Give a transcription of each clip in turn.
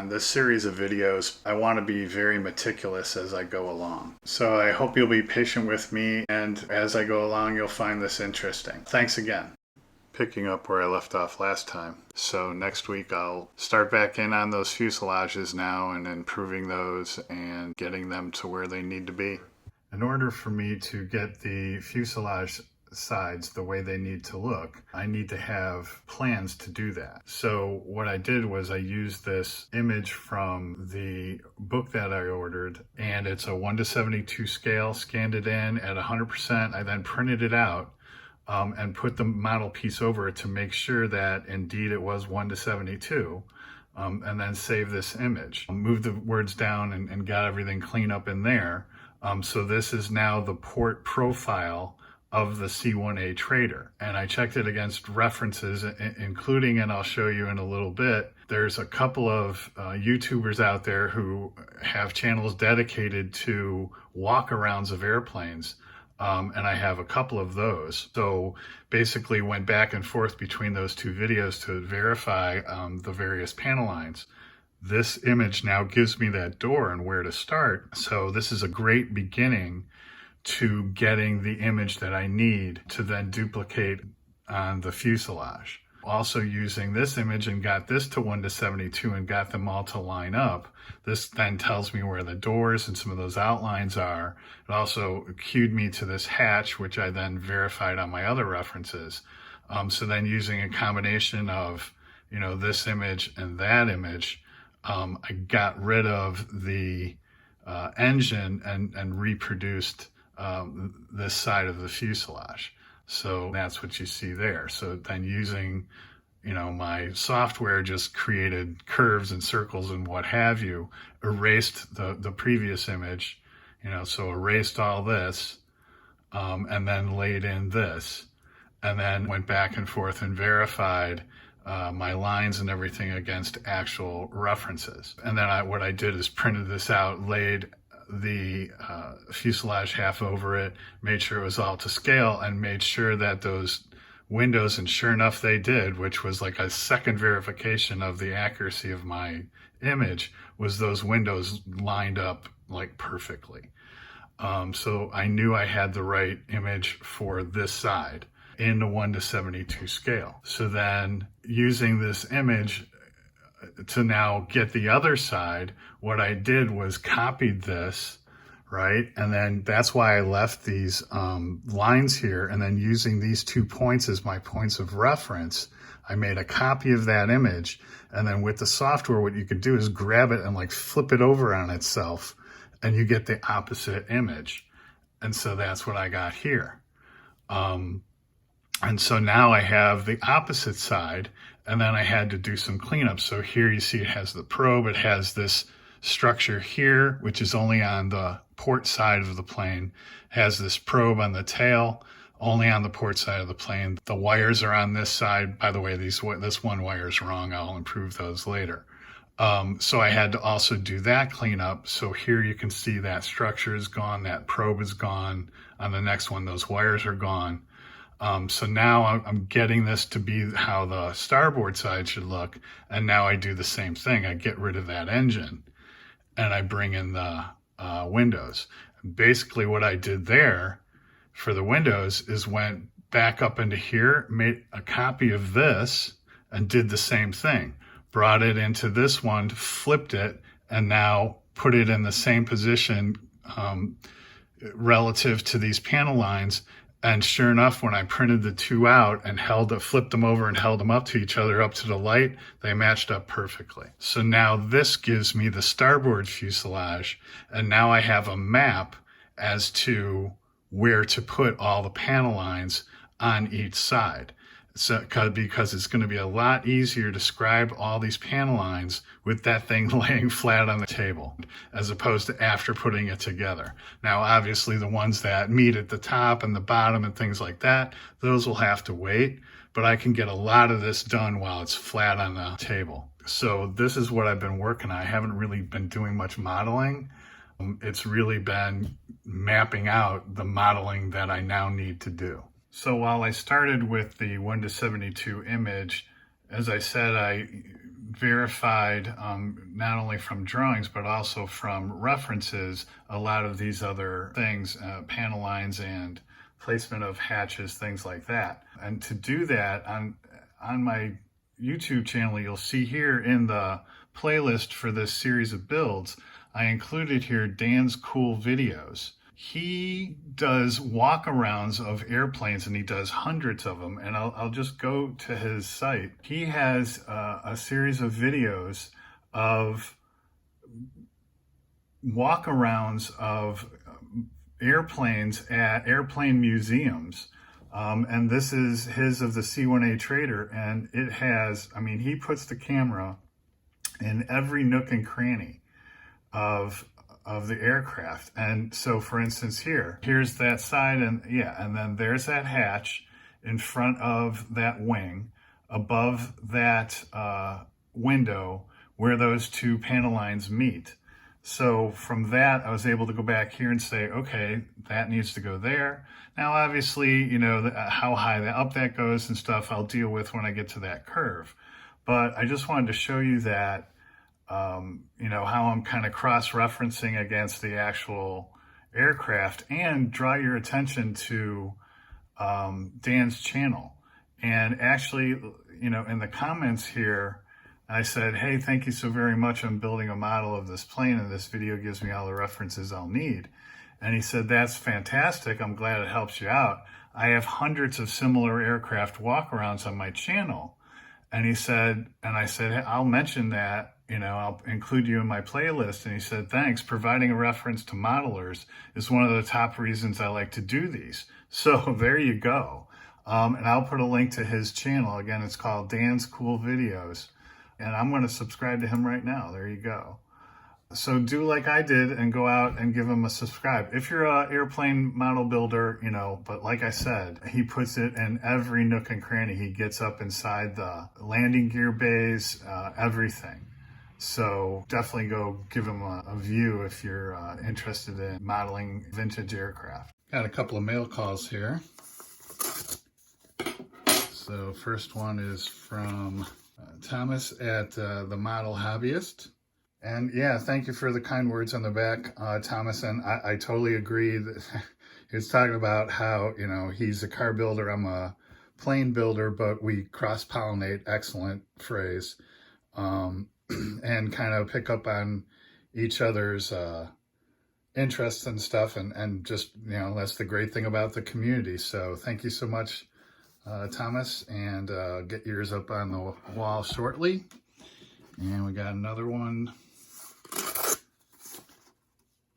on this series of videos, I want to be very meticulous as I go along. So I hope you'll be patient with me, and as I go along, you'll find this interesting. Thanks again. Picking up where I left off last time. So next week I'll start back in on those fuselages now and improving those and getting them to where they need to be. In order for me to get the fuselage sides the way they need to look, I need to have plans to do that. So what I did was I used this image from the book that I ordered, and it's a 1:72 scale, scanned it in at 100%. I then printed it out and put the model piece over it to make sure that indeed it was 1:72, and then save this image. Moved the words down and got everything clean up in there. So this is now the port profile of the C-1A trader. And I checked it against references, including, and I'll show you in a little bit, there's a couple of YouTubers out there who have channels dedicated to walk-arounds of airplanes. And I have a couple of those. So basically went back and forth between those two videos to verify the various panel lines. This image now gives me that door and where to start. So this is a great beginning to getting the image that I need to then duplicate on the fuselage. Also using this image and got this to 1:72 and got them all to line up. This then tells me where the doors and some of those outlines are. It also cued me to this hatch, which I then verified on my other references. So then using a combination of, this image and that image, I got rid of the engine and reproduced this side of the fuselage. So that's what you see there. So then using, my software just created curves and circles and what have you, erased the previous image, so erased all this, and then laid in this, and then went back and forth and verified my lines and everything against actual references. And then what I did is printed this out, laid the fuselage half over it, made sure it was all to scale, and made sure that those windows, and sure enough they did, which was like a second verification of the accuracy of my image, was those windows lined up like perfectly. So I knew I had the right image for this side in the 1:72 scale. So then using this image to now get the other side, what I did was copied this, right? And then that's why I left these lines here. And then using these 2 points as my points of reference, I made a copy of that image. And then with the software, what you could do is grab it and like flip it over on itself, and you get the opposite image. And so that's what I got here. And so now I have the opposite side, and then I had to do some cleanup. So here you see it has the probe. It has this structure here, which is only on the port side of the plane. It has this probe on the tail, only on the port side of the plane. The wires are on this side. By the way, this one wire is wrong. I'll improve those later. So I had to also do that cleanup. So here you can see that structure is gone. That probe is gone. On the next one, those wires are gone. So now I'm getting this to be how the starboard side should look. And now I do the same thing. I get rid of that engine and I bring in the windows. Basically what I did there for the windows is went back up into here, made a copy of this and did the same thing. Brought it into this one, flipped it, and now put it in the same position relative to these panel lines. And sure enough, when I printed the two out and flipped them over and held them up to each other, up to the light, they matched up perfectly. So now this gives me the starboard fuselage, and now I have a map as to where to put all the panel lines on each side. So, because it's going to be a lot easier to describe all these panel lines with that thing laying flat on the table, as opposed to after putting it together. Now, obviously, the ones that meet at the top and the bottom and things like that, those will have to wait, but I can get a lot of this done while it's flat on the table. So this is what I've been working on. I haven't really been doing much modeling. It's really been mapping out the modeling that I now need to do. So while I started with the 1:72 image, as I said, I verified not only from drawings but also from references a lot of these other things, panel lines and placement of hatches, things like that. And to do that on my YouTube channel, you'll see here in the playlist for this series of builds, I included here Dan's cool videos. He does walk-arounds of airplanes, and he does hundreds of them. And I'll just go to his site. He has a series of videos of walk-arounds of airplanes at airplane museums. And this is his of the C-1A Trader. And it has, I mean, he puts the camera in every nook and cranny of the aircraft. And so for instance here's that side, and then there's that hatch in front of that wing above that window where those two panel lines meet. So from that I was able to go back here and say, okay, that needs to go there. Now obviously, you know, how high up that goes and stuff I'll deal with when I get to that curve. But I just wanted to show you that you know, how I'm kind of cross-referencing against the actual aircraft, and draw your attention to Dan's channel. And actually, you know, in the comments here, I said, hey, thank you so very much. I'm building a model of this plane, and this video gives me all the references I'll need. And he said, that's fantastic. I'm glad it helps you out. I have hundreds of similar aircraft walk-arounds on my channel. And he said, and I said, hey, I'll mention that, you know, I'll include you in my playlist. And he said, thanks. Providing a reference to modelers is one of the top reasons I like to do these. So there you go. And I'll put a link to his channel. Again, it's called Dan's Cool Videos. And I'm going to subscribe to him right now. There you go. So do like I did and go out and give him a subscribe. If you're an airplane model builder, you know, but like I said, he puts it in every nook and cranny. He gets up inside the landing gear bays, everything. So definitely go give him a view if you're interested in modeling vintage aircraft. Got a couple of mail calls here. So first one is from Thomas at the Model Hobbyist. And yeah, thank you for the kind words on the back, Thomas. And I totally agree that he was talking about how, you know, he's a car builder, I'm a plane builder, but we cross-pollinate, excellent phrase, and kind of pick up on each other's interests and stuff. And just, you know, that's the great thing about the community. So thank you so much, Thomas, and get yours up on the wall shortly. And we got another one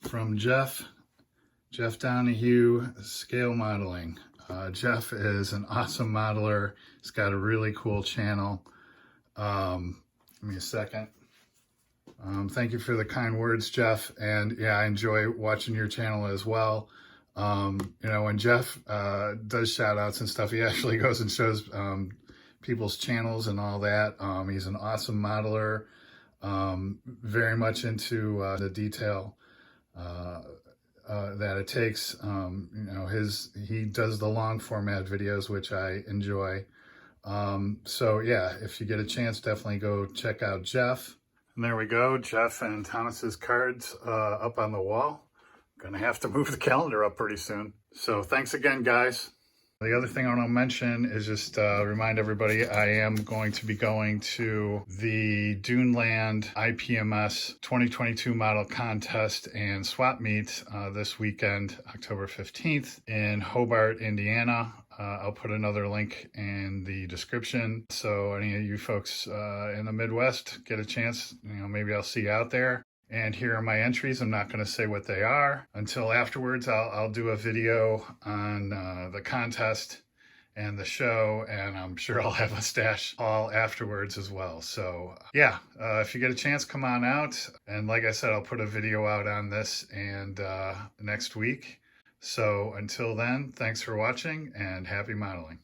from Jeff Donahue, Scale Modeling. Jeff is an awesome modeler. He's got a really cool channel. Give me a second. Thank you for the kind words, Jeff. And yeah, I enjoy watching your channel as well. You know, when Jeff does shout outs and stuff, he actually goes and shows people's channels and all that. He's an awesome modeler, very much into the detail that it takes. You know, he does the long format videos, which I enjoy. So yeah, if you get a chance, definitely go check out Jeff. And there we go, Jeff and Thomas's cards up on the wall. Gonna have to move the calendar up pretty soon. So thanks again, guys. The other thing I want to mention is just remind everybody I am going to be going to the Duneland IPMS 2022 model contest and swap meet this weekend, October 15th in Hobart, Indiana. I'll put another link in the description. So any of you folks in the Midwest get a chance, you know, maybe I'll see you out there. And here are my entries. I'm not going to say what they are until afterwards. I'll do a video on the contest and the show, and I'm sure I'll have a stash haul afterwards as well. So yeah, if you get a chance, come on out. And like I said, I'll put a video out on this and next week. So until then, thanks for watching and happy modeling.